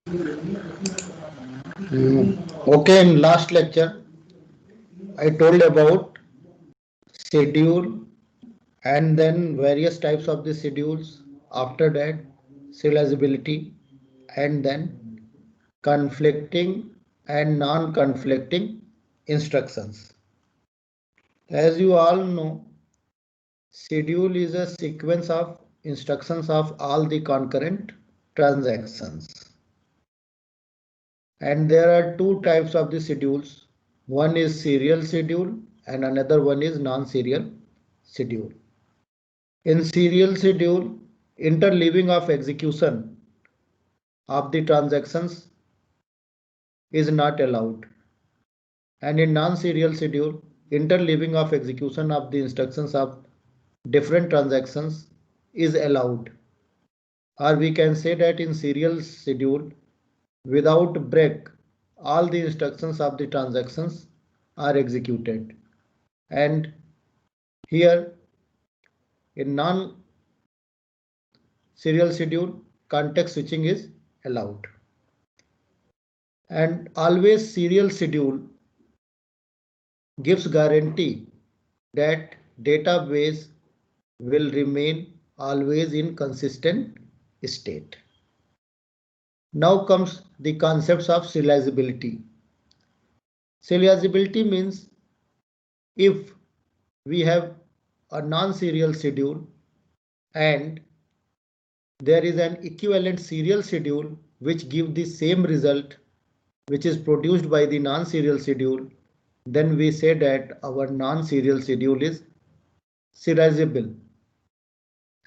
Okay, in last lecture, I told about schedule and then various types of the schedules. After that, serializability, and then conflicting and non-conflicting instructions. As you all know, schedule is a sequence of instructions of all the concurrent transactions. And there are two types of the schedules. One is serial schedule and another one is non-serial schedule. In serial schedule, interleaving of execution of the transactions is not allowed. And in non-serial schedule, interleaving of execution of the instructions of different transactions is allowed. Or we can say that in serial schedule, without break, all the instructions of the transactions are executed. And here in non-serial schedule, context switching is allowed. And always serial schedule gives guarantee that database will remain always in consistent state. Now comes the concepts of serializability. Serializability means if we have a non-serial schedule and there is an equivalent serial schedule which gives the same result which is produced by the non-serial schedule, then we say that our non-serial schedule is serializable.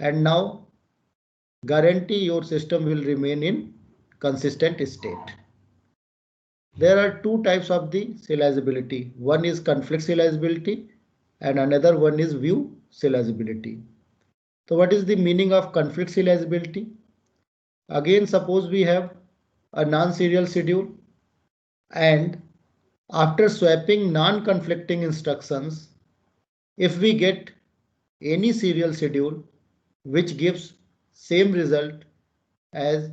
And now guarantee your system will remain in consistent state. There are two types of the serializability. One is conflict serializability and another one is view serializability. So what is the meaning of conflict serializability? Again, suppose we have a non-serial schedule and after swapping non-conflicting instructions, if we get any serial schedule which gives same result as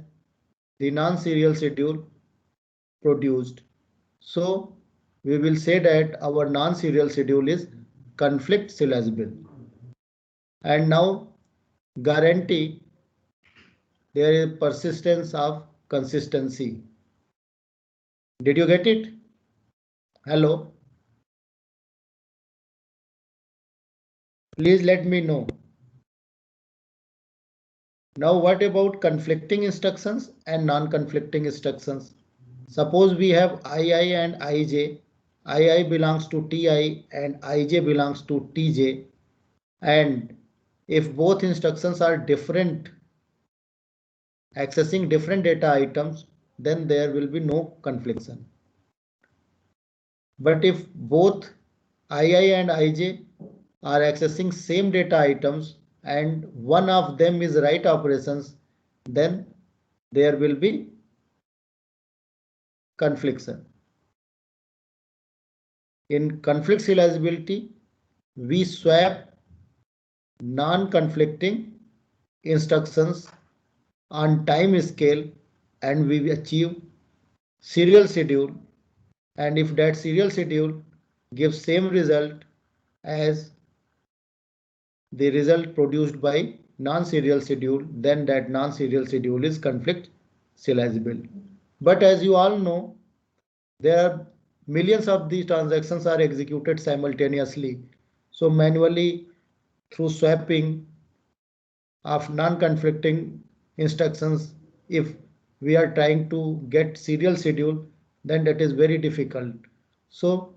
the non-serial schedule produced, so we will say that our non-serial schedule is conflict serializable. And now guarantee there is persistence of consistency. Did you get it? Hello? Please let me know. Now what about conflicting instructions and non-conflicting instructions? Suppose we have II and ij. II belongs to Ti and ij belongs to Tj. And if both instructions are different, accessing different data items, then there will be no confliction. But if both II and ij are accessing same data items and one of them is write operations, then there will be confliction. In conflict serializability, we swap non-conflicting instructions on time scale and we achieve serial schedule. And if that serial schedule gives same result as the result produced by non-serial schedule, then that non-serial schedule is conflict serializable. But as you all know, there are millions of these transactions are executed simultaneously. So manually through swapping of non-conflicting instructions, if we are trying to get serial schedule, then that is very difficult. So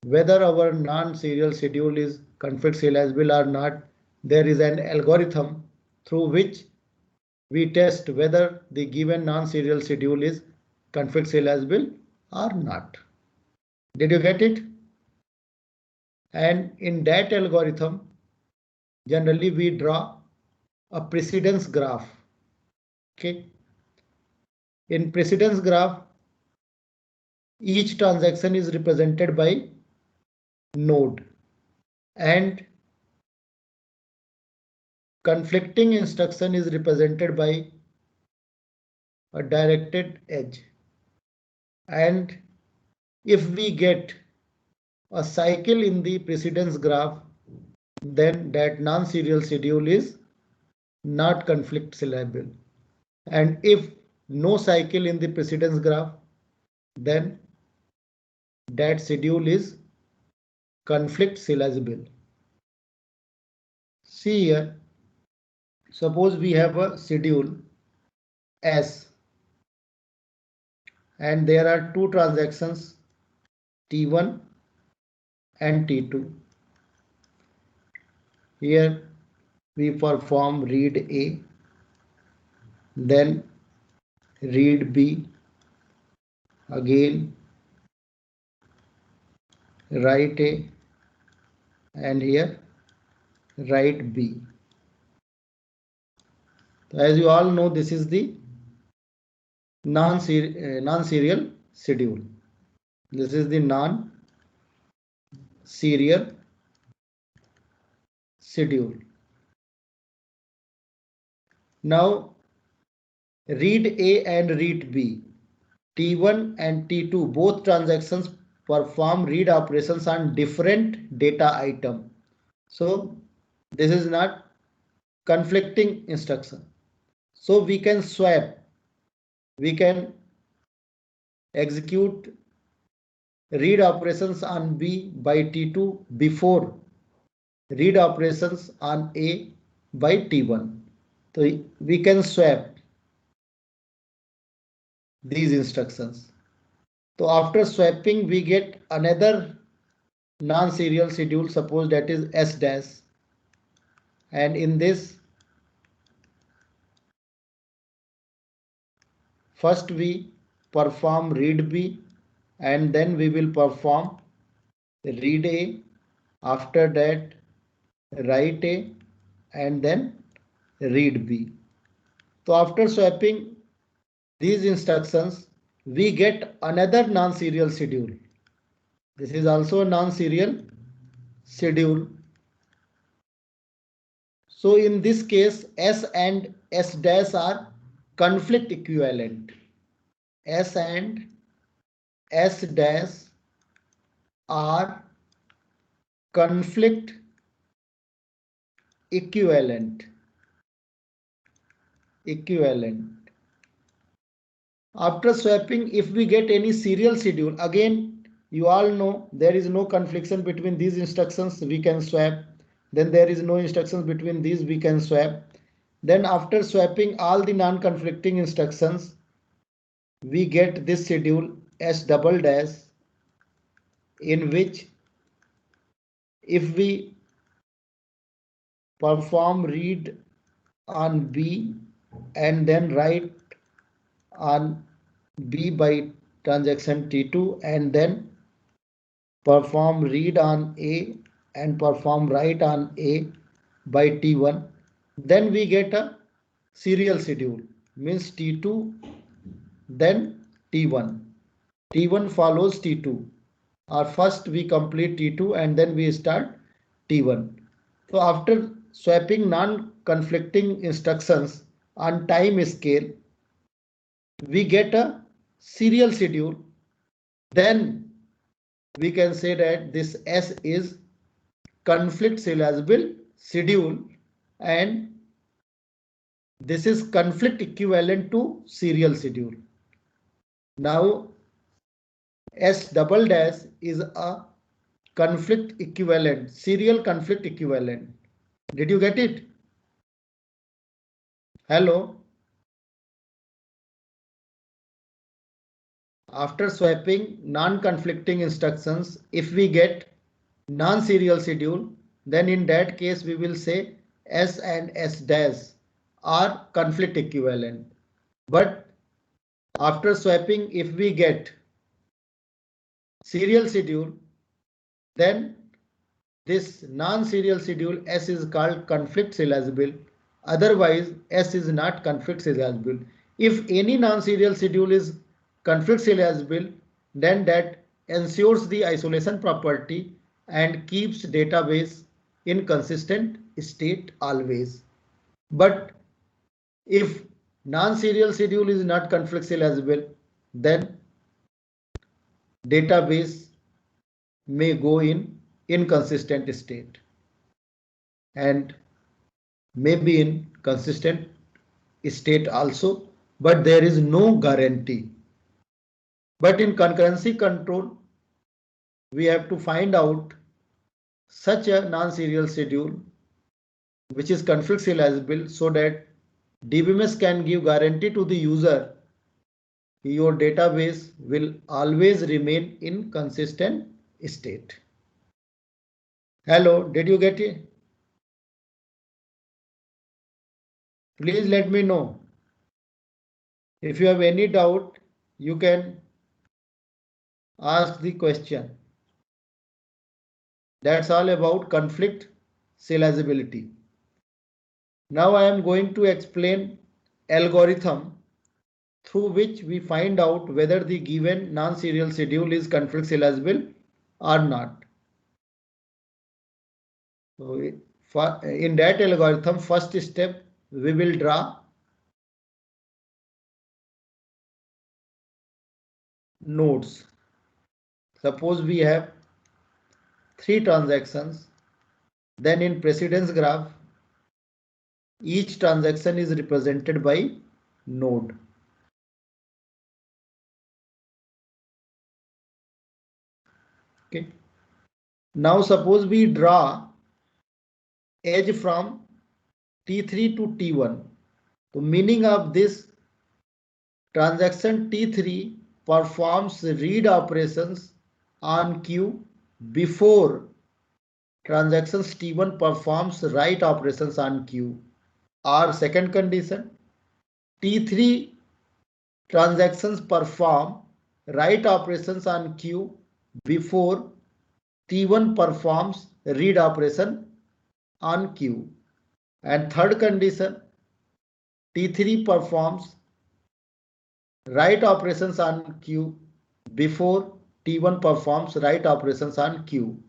whether our non-serial schedule is conflict serializable or not, there is an algorithm through which we test whether the given non-serial schedule is conflict serializable or not. Did you get it? And in that algorithm, generally we draw a precedence graph. Okay. In precedence graph, each transaction is represented by node and conflicting instruction is represented by a directed edge. And if we get a cycle in the precedence graph, then that non-serial schedule is not conflict serializable. And if no cycle in the precedence graph, then that schedule is conflict serializable. See here, suppose we have a schedule S and there are two transactions T1 and T2. Here we perform read A, then read B, again write A, and here write B. As you all know, this is the non-serial schedule. This is the non-serial schedule. Now read A and read B, T1 and T2, both transactions perform read operations on different data item. So this is not conflicting instruction. So we can swap, we can execute read operations on B by T2 before read operations on A by T1. So we can swap these instructions. So after swapping, we get another non-serial schedule, suppose that is S dash, and in this first we perform read B and then we will perform read A, after that write A and then read B. So after swapping these instructions, we get another non-serial schedule. This is also a non-serial schedule. So in this case, S and S dash are conflict equivalent. S and S dash are conflict equivalent. After swapping, if we get any serial schedule, again you all know there is no confliction between these instructions, we can swap. Then there is no instructions between these, we can swap. Then after swapping all the non-conflicting instructions, we get this schedule S double dash, in which if we perform read on B and then write on B by transaction T2 and then perform read on A and perform write on A by T1, then we get a serial schedule, means T2 then T1. T1 follows T2, or first we complete T2 and then we start T1. So after swapping non-conflicting instructions on time scale, we get a serial schedule. Then we can say that this S is conflict serializable schedule and this is conflict equivalent to serial schedule. Now S double dash is a conflict equivalent, serial conflict equivalent. Did you get it? Hello? After swapping non-conflicting instructions, if we get non-serial schedule, then in that case we will say S and S dash are conflict equivalent. But after swapping, if we get serial schedule, then this non-serial schedule S is called conflict serializable. Otherwise, S is not conflict serializable. If any non-serial schedule is conflict serializable, then that ensures the isolation property and keeps database in consistent state always. But if non-serial schedule is not conflict serializable, then database may go in inconsistent state and may be in consistent state also, but there is no guarantee. But in concurrency control, we have to find out such a non-serial schedule which is conflict serializable so that DBMS can give guarantee to the user your database will always remain in consistent state. Hello, did you get it? Please let me know. If you have any doubt, you can ask the question. That's all about conflict serializability. Now I am going to explain algorithm through which we find out whether the given non-serial schedule is conflict serializable or not. So in that algorithm, first step, we will draw nodes. Suppose we have 3 transactions, then in precedence graph, each transaction is represented by node. Okay. Now suppose we draw edge from T3 to T1. The meaning of this transaction T3 performs read operations on queue before transactions T1 performs write operations on queue. Or second condition, T3 transactions perform write operations on queue before T1 performs read operation on queue. And third condition, T3 performs write operations on queue before T1 performs write operations on queue.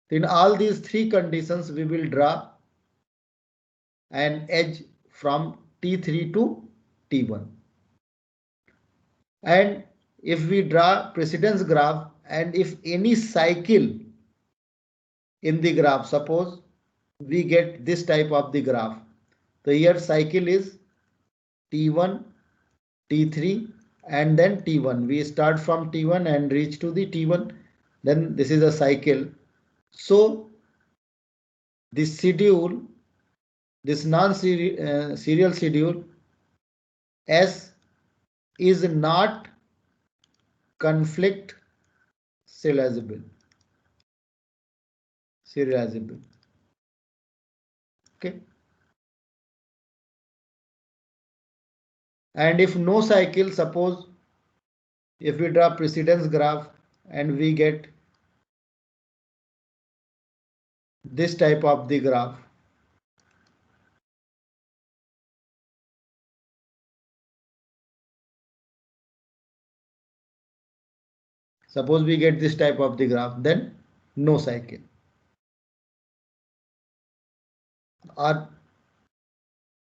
In all these 3 conditions, we will draw an edge from T3 to T1. And if we draw precedence graph and if any cycle in the graph, suppose we get this type of the graph. So here cycle is T1, T3 and then T1. We start from T1 and reach to the T1. Then this is a cycle. So this schedule, this non-serial schedule S is not conflict serializable. Okay. And if no cycle, suppose if we draw precedence graph and we get this type of the graph. Suppose we get this type of the graph, then no cycle. Or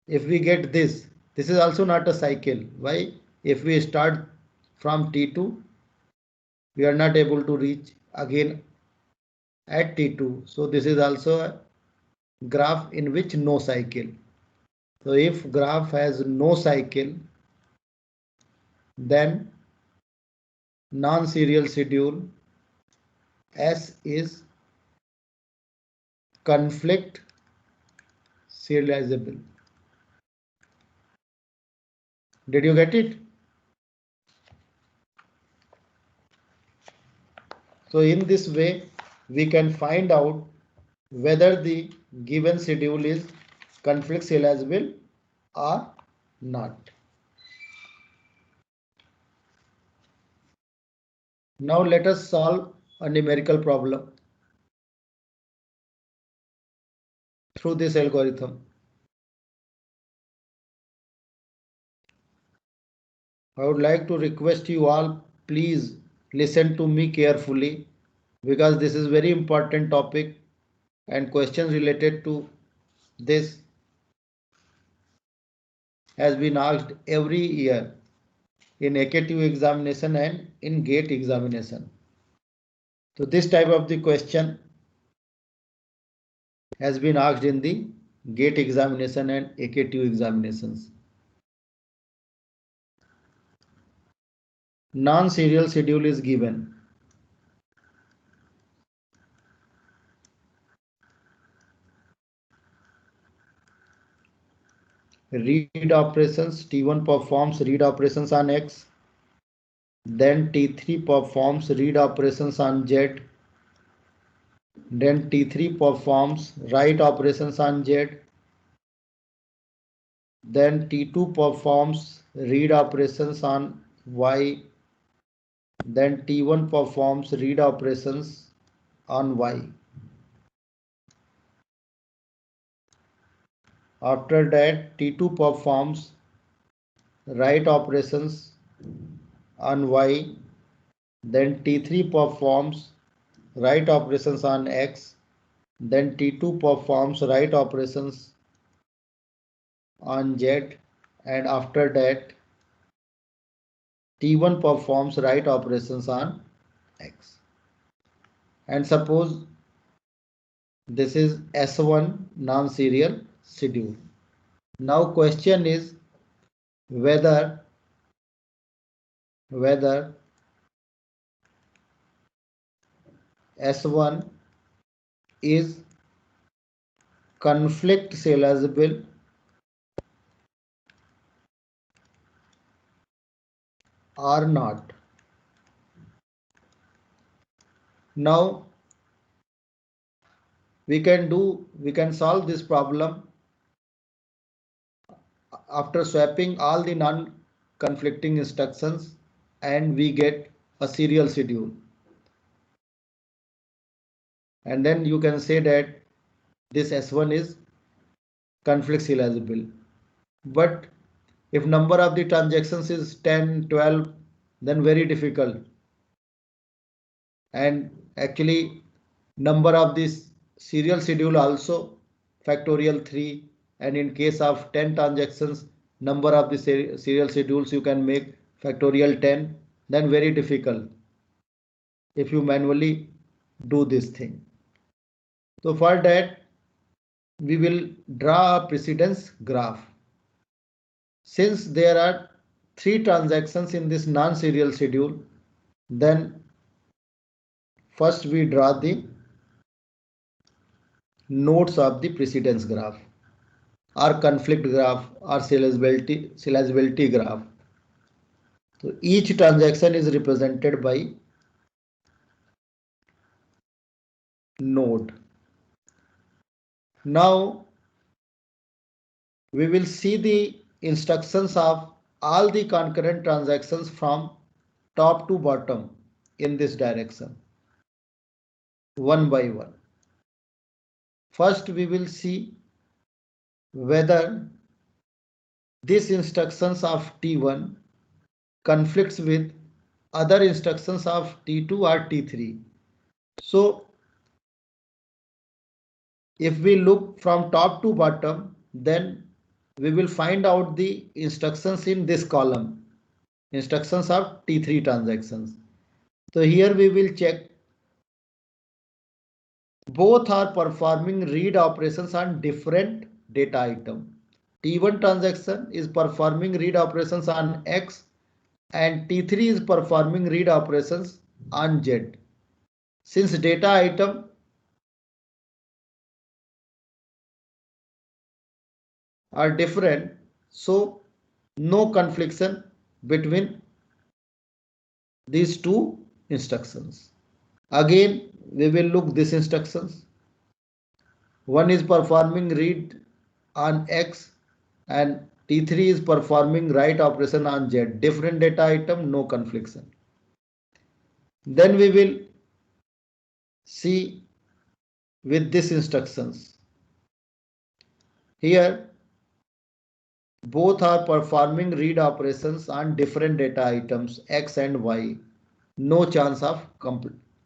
if we get this is also not a cycle. Why? If we start from T2, we are not able to reach again at T2. So this is also a graph in which no cycle. So if graph has no cycle, then non-serial schedule S is conflict serializable. Did you get it? So in this way, we can find out whether the given schedule is conflict serializable or not. Now let us solve a numerical problem through this algorithm. I would like to request you all, please listen to me carefully because this is very important topic and questions related to this has been asked every year in AKTU examination and in GATE examination. So this type of the question has been asked in the GATE examination and AKTU examinations. Non-serial schedule is given. Read operations, T1 performs read operations on X, then T3 performs read operations on Z, then T3 performs write operations on Z, then T2 performs read operations on Y, then T1 performs read operations on Y. After that, T2 performs write operations on Y, then T3 performs write operations on X, then T2 performs write operations on Z, and after that T1 performs write operations on X. And suppose this is S1 non-serial schedule. Now question is whether S1 is conflict serializable or not. Now we can solve this problem after swapping all the non-conflicting instructions, and we get a serial schedule. And then you can say that this S1 is conflict serializable. But if number of the transactions is 10, 12, then very difficult. And actually number of this serial schedule also factorial 3, and in case of 10 transactions, number of the serial schedules you can make factorial 10, then very difficult if you manually do this thing. So for that we will draw a precedence graph. Since there are 3 transactions in this non-serial schedule, then first we draw the nodes of the precedence graph or conflict graph or serializability graph. So each transaction is represented by node. Now we will see the instructions of all the concurrent transactions from top to bottom in this direction, one by one. First we will see whether these instructions of T1 conflicts with other instructions of T2 or T3. So if we look from top to bottom, then we will find out the instructions in this column, instructions of T3 transactions. So here we will check both are performing read operations on different data item. T1 transaction is performing read operations on X and T3 is performing read operations on Z. Since data item are different, so no confliction between these two instructions. Again, we will look these instructions. One is performing read on X and T3 is performing write operation on Z. Different data item, no confliction. Then we will see with these instructions. Here both are performing read operations on different data items X and Y. No chance of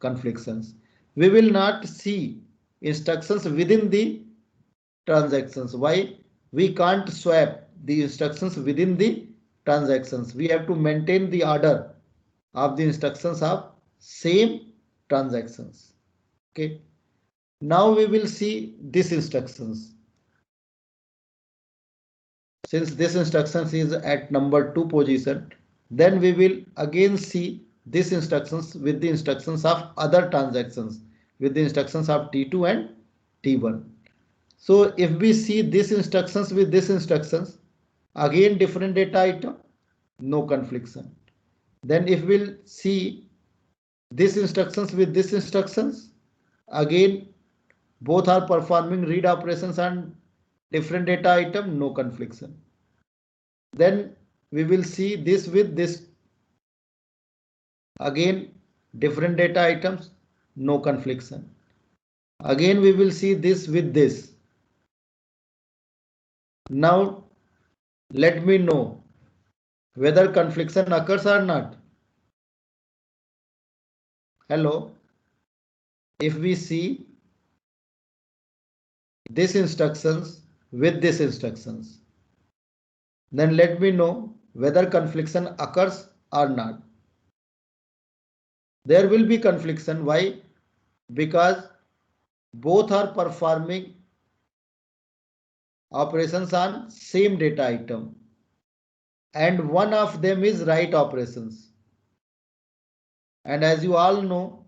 conflictions. We will not see instructions within the transactions. Why? We can't swap the instructions within the transactions. We have to maintain the order of the instructions of same transactions. Okay. Now we will see this instructions. Since this instructions is at number 2 position, then we will again see this instructions with the instructions of other transactions, with the instructions of T2 and T1. So if we see this instructions with this instructions, again different data item, no confliction. Then if we'll see this instructions with this instructions, again both are performing read operations on different data item, no confliction. Then we will see this with this, again different data items, no confliction. Again we will see this with this. Now let me know whether confliction occurs or not. Hello. If we see this instructions with this instructions, then let me know whether confliction occurs or not. There will be confliction. Why? Because both are performing operations on same data item and one of them is write operations. And as you all know,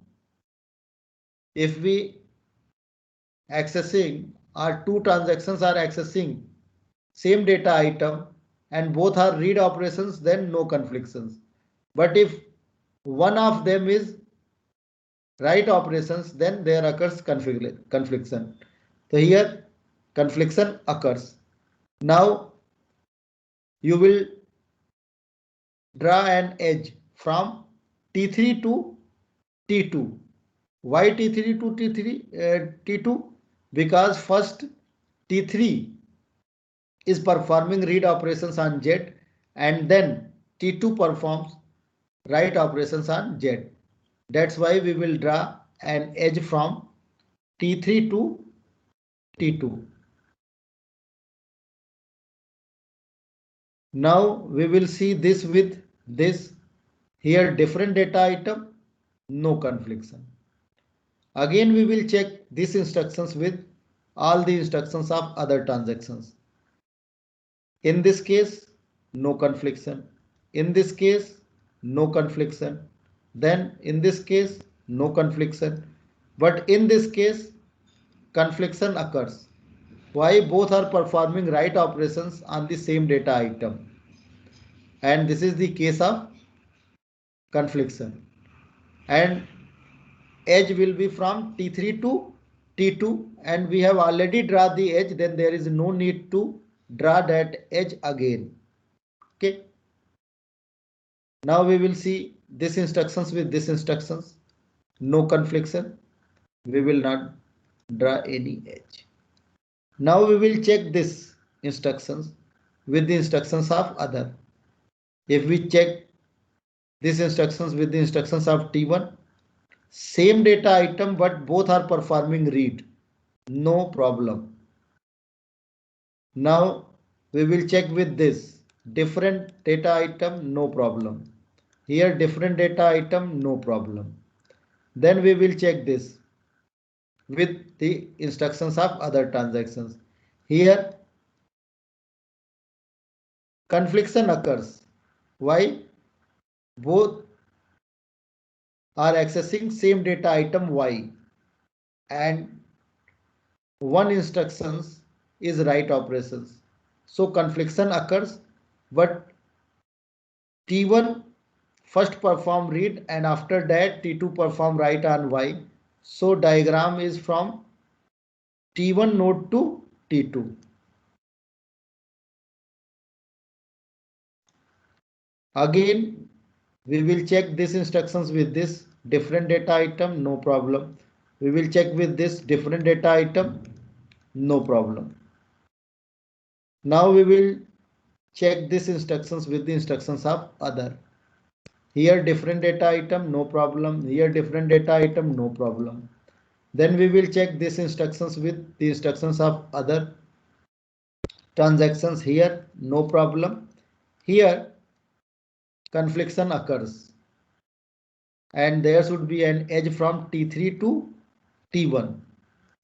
if we accessing or two transactions are accessing same data item and both are read operations, then no conflictions. But if one of them is write operations, then there occurs confliction. So here confliction occurs. Now you will draw an edge from T3 to T2. Why T3 to T2? Because first T3 is performing read operations on Z and then T2 performs write operations on Z. That's why we will draw an edge from T3 to T2. Now we will see this with this. Here different data item, no confliction. Again we will check these instructions with all the instructions of other transactions. In this case, no confliction. In this case, no confliction. Then in this case, no confliction. But in this case, confliction occurs. Why? Both are performing write operations on the same data item. And this is the case of confliction. And edge will be from T3 to T2 and we have already drawn the edge, then there is no need to draw that edge again. Okay. Now we will see this instructions with this instructions, no confliction. We will not draw any edge. Now we will check this instructions with the instructions of other. If we check these instructions with the instructions of T1, same data item but both are performing read, no problem. Now we will check with this different data item, no problem. Here different data item, no problem. Then we will check this with the instructions of other transactions. Here confliction occurs. Why? Both are accessing same data item Y and one instructions is write operations. So confliction occurs, but T1 first perform read and after that T2 perform write on Y. So diagram is from T1 node to T2. Again, we will check these instructions with this different data item, no problem. We will check with this different data item, no problem. Now we will check these instructions with the instructions of other. Here different data item, no problem. Here different data item, no problem. Then we will check these instructions with the instructions of other. transactions here, no problem. Here confliction occurs and there should be an edge from T3 to T1.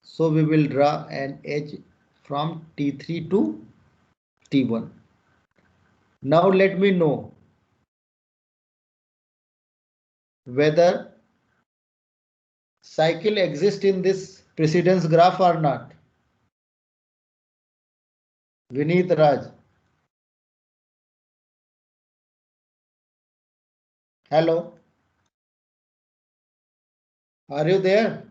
So we will draw an edge from T3 to T1. Now let me know whether cycle exists in this precedence graph or not. Vineet, Raj. Hello. Are you there?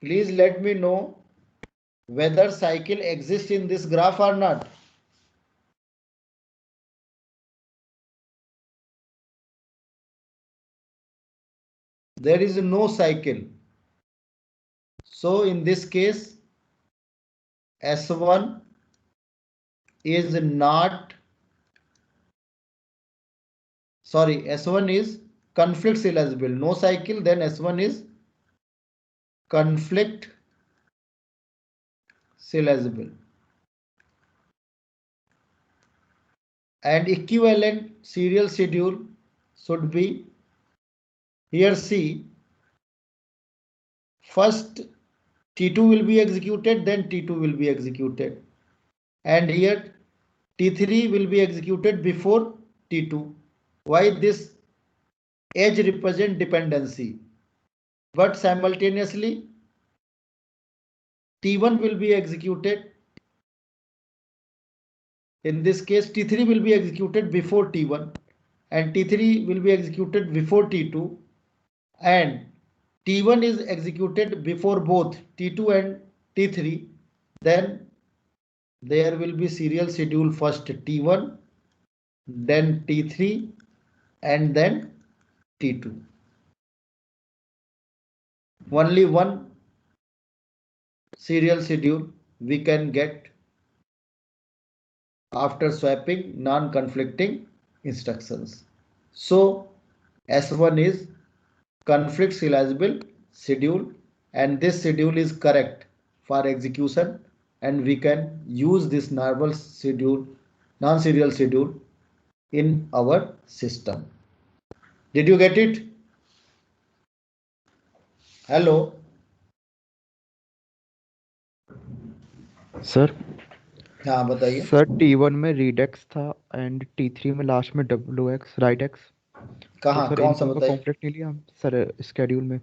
Please let me know whether cycle exists in this graph or not. There is no cycle. So in this case, S1 is not, sorry, S1 is conflict serializable. No cycle, then S1 is conflict serializable. And equivalent serial schedule should be, here see, first T2 will be executed, then T2 will be executed. And here T3 will be executed before T2. Why this edge represent dependency? But simultaneously T1 will be executed. In this case, T3 will be executed before T1 and T3 will be executed before T2 and T1 is executed before both T2 and T3. Then there will be serial schedule first T1, then T3 and then T2. Only one serial schedule we can get after swapping non-conflicting instructions. So S1 is conflict serializable schedule and this schedule is correct for execution and we can use this normal schedule, non-serial schedule in our system. Did you get it? Hello. Sir हाँ बताइए. Sir T1 में रीडेक्स था and T3 में last में WX right x. तो कहाँ sir कौन इन सा दोनों का बताइए? कॉन्फ्लिक्ट नहीं लिया हम सर स्केड्यूल में.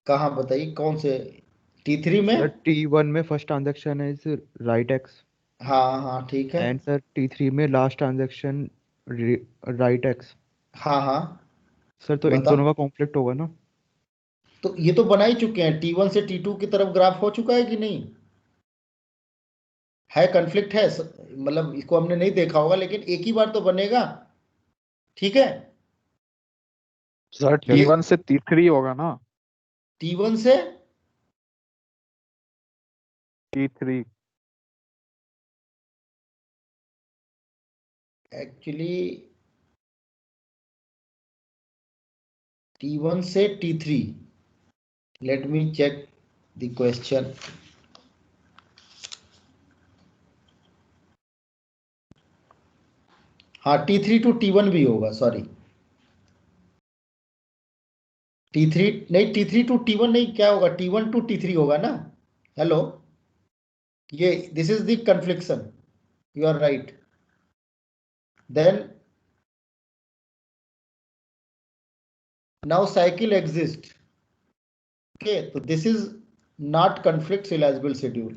कहाँ बताइए कौन से? T3 में? सर T1 में first transaction is right x हाँ हाँ ठीक है. एंड सर T3 में लास्ट ट्रांजैक्शन राइट एक्स. हाँ हाँ सर तो इन बताओ. दोनों का कॉन्फ्लिक्ट होगा ना. तो ये तो बना ही चुके हैं. T1 से T2 की तरफ ग्राफ हो चुका है कि नहीं? है कॉन्फ्लिक्ट है, मतलब इसको हमने नहीं देखा होगा लेकिन एक ही बार तो बनेगा. ठीक है. सर T1 से T3 होगा ना. T1 से T3 एक्चुअली T1 से T3. Let me check the question. हाँ T3 टू T1 भी होगा. सॉरी T3 नहीं, T3 टू T1 नहीं, क्या होगा? T1 टू T3 होगा ना. हेलो, ये this is the confliction. You are right. Then now cycle exists. Okay, so this is not conflict serializable schedule.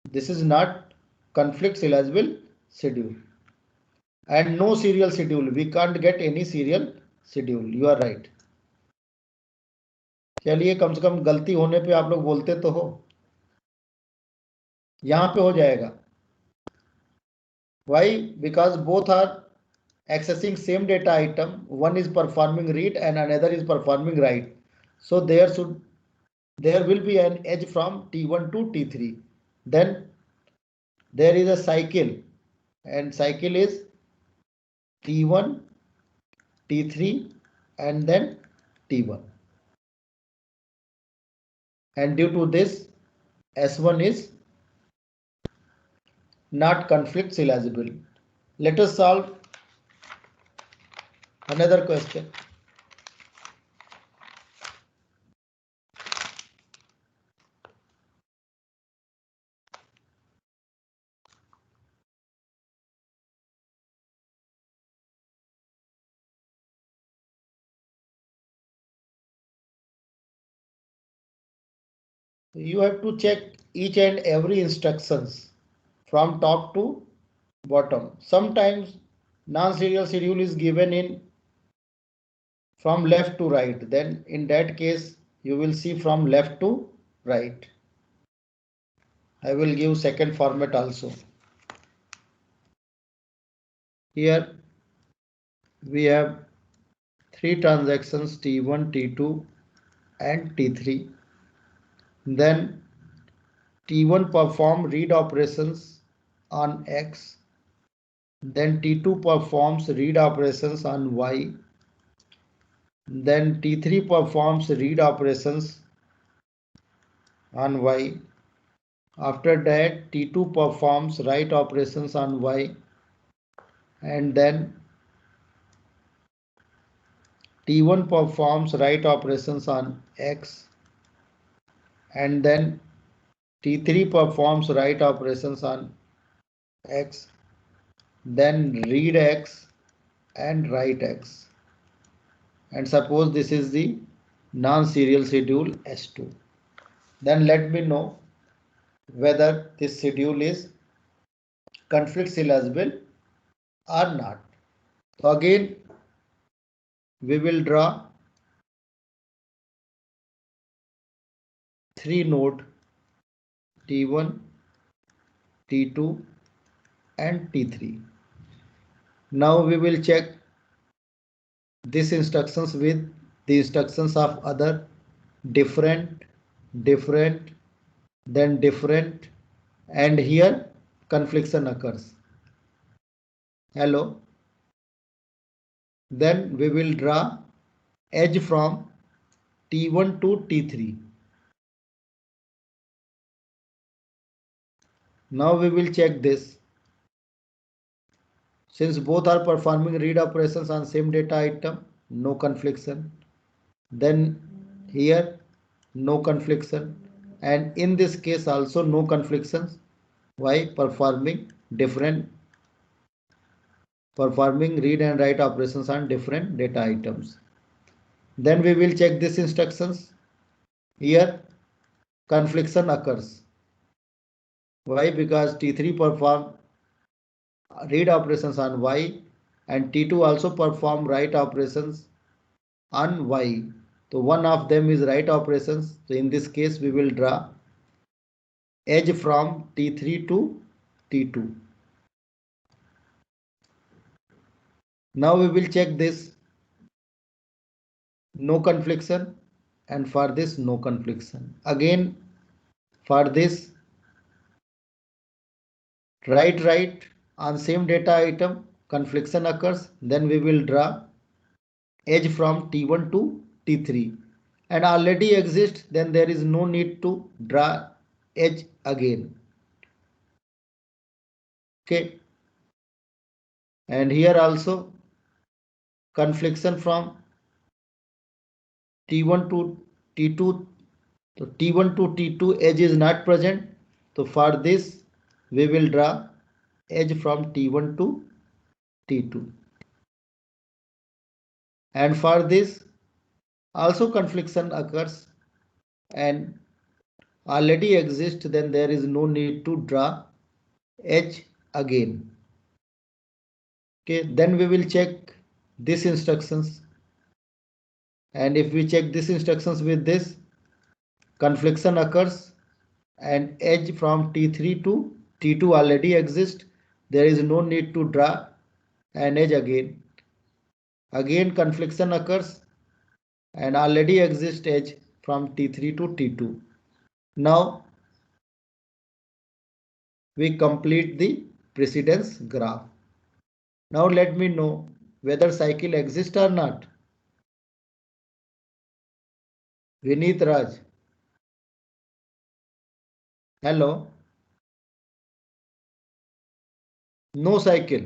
This is not conflict serializable schedule and no serial schedule. We can't get any serial schedule. You are right. चलिए कम से कम गलती होने पे आप लोग बोलते तो हो. यहां पे हो जाएगा. Why? Because both are accessing same data item. One is performing read and another is performing write. So there will be an edge from T1 to T3. Then there is a cycle and cycle is T1, T3 and then T1. And due to this S1 is not conflict serializable. Let us solve another question. You have to check each and every instructions from top to bottom. Sometimes non-serial schedule is given in from left to right. Then in that case, you will see from left to right. I will give second format also. Here we have three transactions T1, T2 and T3. Then T1 perform read operations on X. Then T2 performs read operations on Y. Then T3 performs read operations on Y. After that, T2 performs write operations on Y. And then T1 performs write operations on X. And then T3 performs write operations on X. Then read X and write X. And suppose this is the non-serial schedule S2. Then let me know whether this schedule is conflict serializable or not. So again, we will draw 3 node T1, T2 and T3. Now we will check these instructions with the instructions of other different, then different, and here confliction occurs. Hello. Then we will draw edge from T1 to T3. Now we will check this. Since both are performing read operations on same data item, no confliction. Then here no confliction, and in this case also no conflictions. Why? Performing read and write operations on different data items. Then we will check these instructions. Here confliction occurs. Why? Because T3 perform read operations on Y and T2 also perform write operations on Y. So one of them is write operations. So in this case we will draw edge from T3 to T2. Now we will check this no confliction, and for this no confliction. Again for this write on same data item confliction occurs. Then we will draw edge from T1 to T3 and already exists, then there is no need to draw edge again. Okay, and here also confliction from T1 to T2. So T1 to T2 edge is not present. So for this we will draw edge from T1 to T2. And for this also confliction occurs and already exists, then there is no need to draw edge again. Okay, then we will check these instructions, and if we check these instructions with this, confliction occurs and edge from T3 to T2 already exists. There is no need to draw an edge again. Again confliction occurs and already exists edge from T3 to T2. Now we complete the precedence graph. Now let me know whether cycle exists or not. Vineet Raj. Hello. No cycle.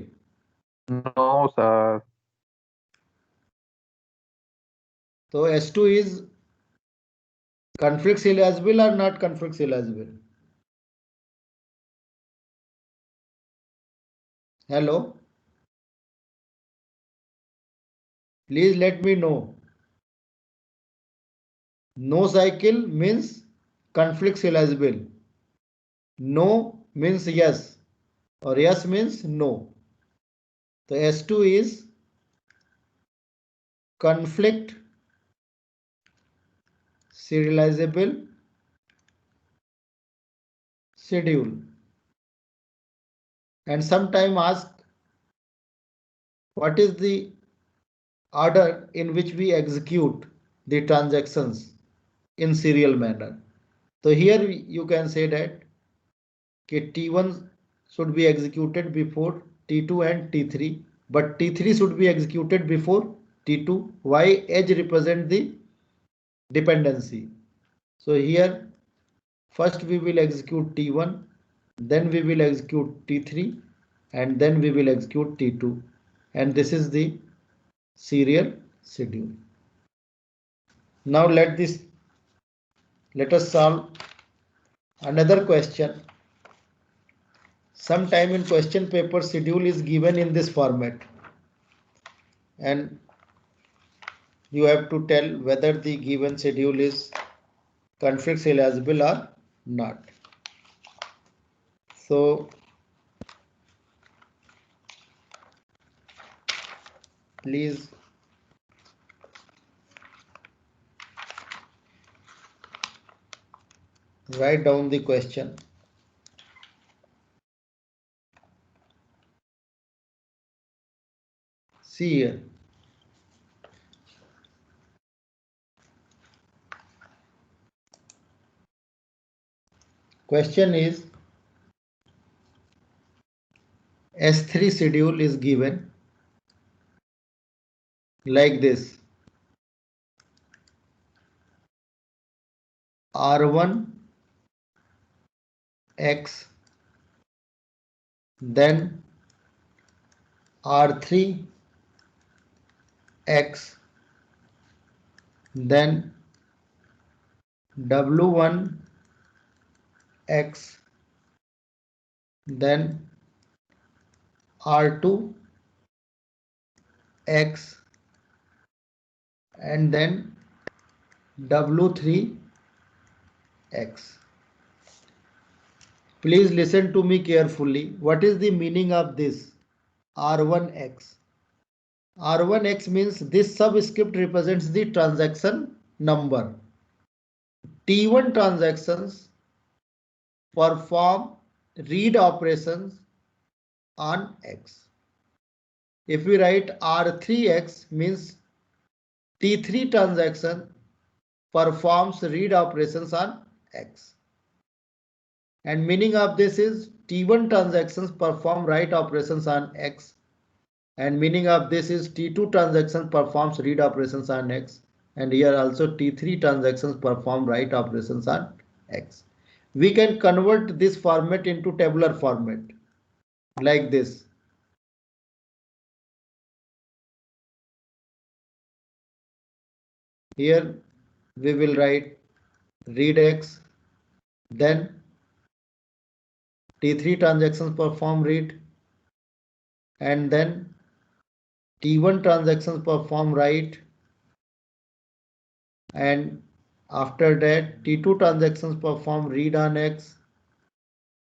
No, sir. So S2 is conflict serializable or not conflict serializable? Hello. Please let me know. No cycle means conflict serializable. No means yes, or yes means no. So S2 is conflict serializable schedule. And sometime ask what is the order in which we execute the transactions in serial manner. So here you can say that T1 should be executed before T2 and T3, but T3 should be executed before T2. Why? Edge represent the dependency. So here first we will execute T1, then we will execute T3, and then we will execute T2. And this is the serial schedule. Now let us solve another question. Sometime in question paper schedule is given in this format, and you have to tell whether the given schedule is conflict serializable or not. So please write down the question. See here. Question is S3 schedule is given like this. R1 X, then R3 X, then W1 X, then R2 X, and then W3 X. Please listen to me carefully. What is the meaning of this R1X? R1X means this subscript represents the transaction number. T1 transactions perform read operations on X. If we write R3X means T3 transaction performs read operations on X. And meaning of this is T1 transactions perform write operations on X, and meaning of this is T2 transactions performs read operations on X, and here also T3 transactions perform write operations on X. We can convert this format into tabular format like this. Here we will write read X, then T3 transactions perform read, and then T1 transactions perform write, and after that T2 transactions perform read on X,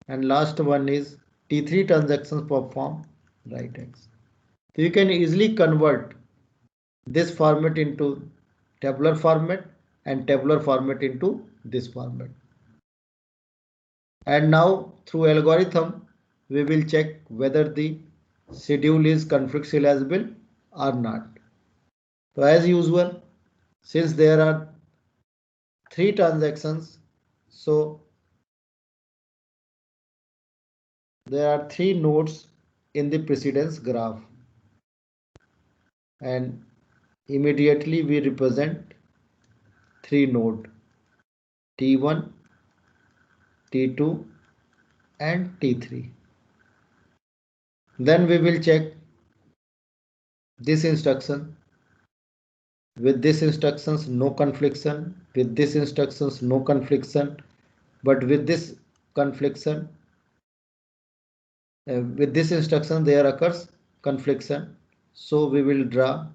and last one is T3 transactions perform write X. So you can easily convert this format into tabular format and tabular format into this format. And now through algorithm we will check whether the schedule is conflict serializable or not. So as usual, since there are 3 transactions, so there are 3 nodes in the precedence graph, and immediately we represent 3 node T1, T2 and T3. Then we will check this instruction. With this instructions no confliction, with this instructions no confliction, but with this confliction, with this instruction there occurs confliction. So we will draw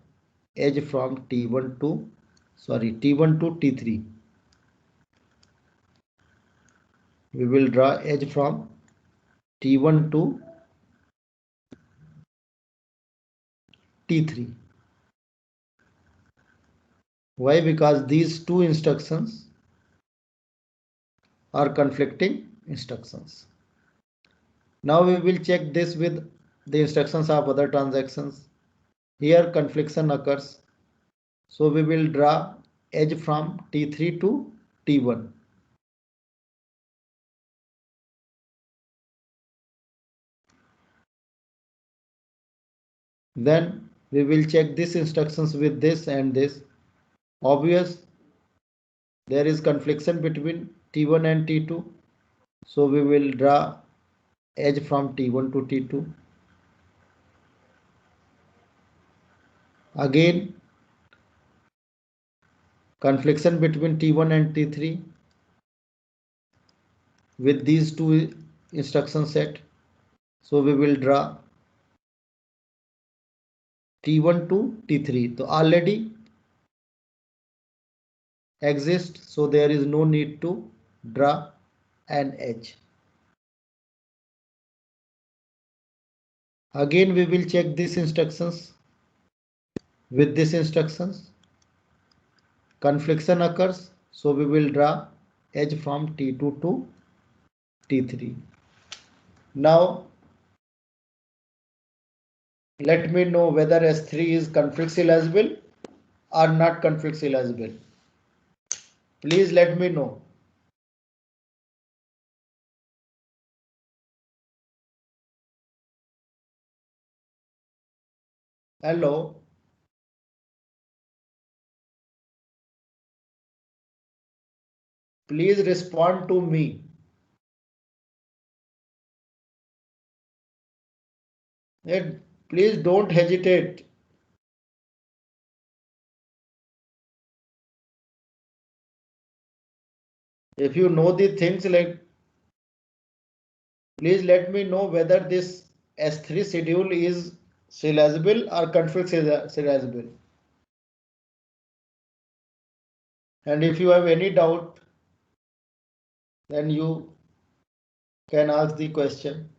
edge from T1 to T3. We will draw edge from T1 to T3. Why? Because these two instructions are conflicting instructions. Now we will check this with the instructions of other transactions. Here confliction occurs. So we will draw edge from T3 to T1. Then we will check these instructions with this and this. Obvious, there is confliction between T1 and T2. So we will draw edge from T1 to T2. Again, confliction between T1 and T3 with these two instruction set. So we will draw T1 to T3. So already exists, so there is no need to draw an edge. Again we will check these instructions with these instructions. Confliction occurs, so we will draw edge from T2 to T3. Now let me know whether S3 is conflict serializable or not conflict serializable. Please let me know. Hello. Please respond to me. Please don't hesitate. If you know the things, like, please let me know whether this S3 schedule is serializable or conflict serializable. And if you have any doubt, then you can ask the question.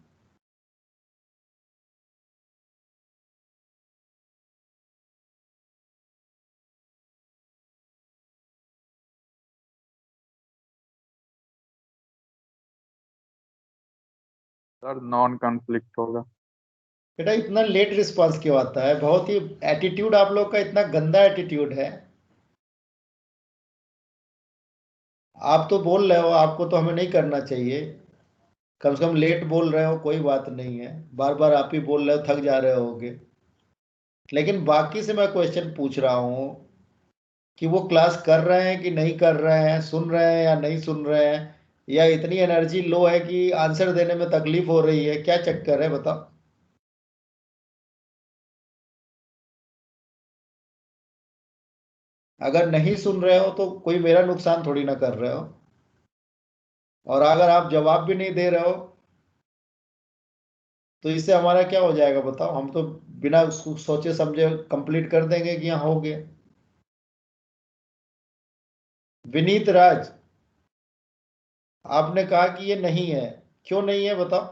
Sir non conflict होगा। बेटा इतना late response क्यों आता है? बहुत ही attitude आप लोग का इतना गंदा एटीट्यूड है। आप तो बोल रहे हो, आपको तो हमें नहीं करना चाहिए। कम से कम लेट बोल रहे हो कोई बात नहीं है, बार बार आप ही बोल रहे हो, थक जा रहे होगे। लेकिन बाकी से मैं क्वेश्चन पूछ रहा हूं कि वो क्लास कर रहे हैं कि नहीं कर रहे हैं, सुन रहे हैं या नहीं सुन रहे हैं, या इतनी एनर्जी लो है कि आंसर देने में तकलीफ हो रही है, क्या चक्कर है बताओ। अगर नहीं सुन रहे हो तो कोई मेरा नुकसान थोड़ी ना कर रहे हो, और अगर आप जवाब भी नहीं दे रहे हो तो इससे हमारा क्या हो जाएगा बताओ। हम तो बिना सोचे समझे कंप्लीट कर देंगे कि हाँ हो गया। विनीत राज, आपने कहा कि ये नहीं है, क्यों नहीं है बताओ।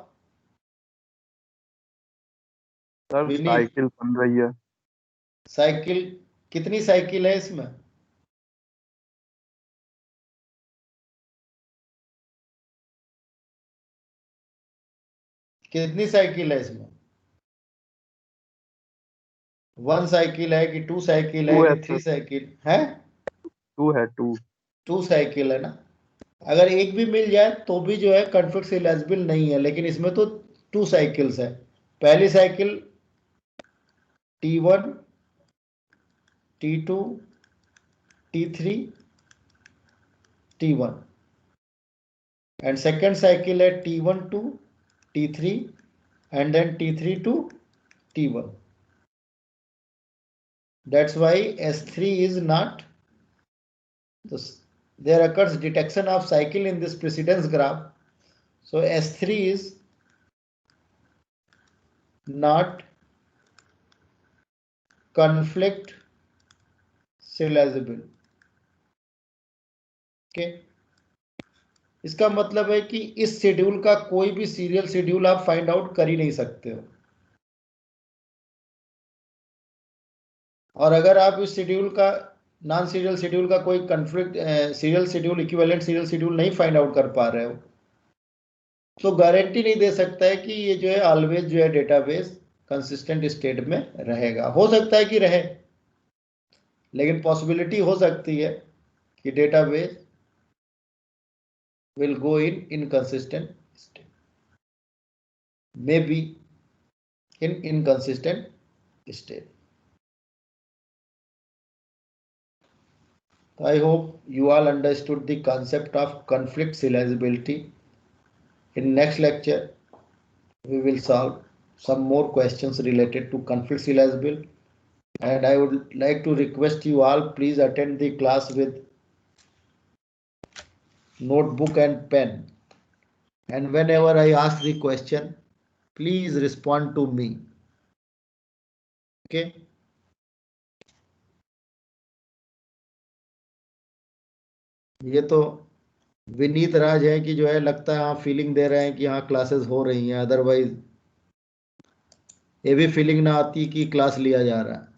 सर विनीत, साइकिल बन रही है। साइकिल? कितनी साइकिल है इसमें? कितनी साइकिल है इसमें? 1 साइकिल है कि 2 साइकिल है 2 है कि 3 सर, साइकिल है? 2 है 2। 2 साइकिल है ना। अगर एक भी मिल जाए तो भी जो है कॉन्फ्लिक्ट serializable नहीं है, लेकिन इसमें तो 2 साइकिल्स है। पहली cycle T1, T2, T3, T1, and second cycle है T1 to T3 and then T3 to T1. That's why S3 is not, there occurs detection of cycle in this precedence graph. So S3 is not conflict serializable. Okay. इसका मतलब है कि इस schedule का कोई भी serial schedule आप find out कर ही नहीं सकते हो, और अगर आप इस शेड्यूल का नॉन सीरियल शेड्यूल का कोई conflict serial schedule equivalent serial schedule नहीं फाइंड आउट कर पा रहे हो, तो गारंटी नहीं दे सकता है कि ये जो है ऑलवेज जो है डेटाबेस कंसिस्टेंट स्टेट में रहेगा। हो सकता है कि रहे, लेकिन पॉसिबिलिटी हो सकती है कि database will go in inconsistent state, maybe in inconsistent state. I hope you all understood the concept of conflict serializability. In next lecture, we will solve some more questions related to conflict serializability, and I would like to request you all, please attend the class with notebook and pen, and whenever I ask the question, please respond to me. Okay. ये तो विनीत राज है कि जो है लगता है हाँ feeling दे रहे हैं कि हाँ क्लासेस हो रही हैं, अदरवाइज ये भी फीलिंग ना आती कि क्लास लिया जा रहा है।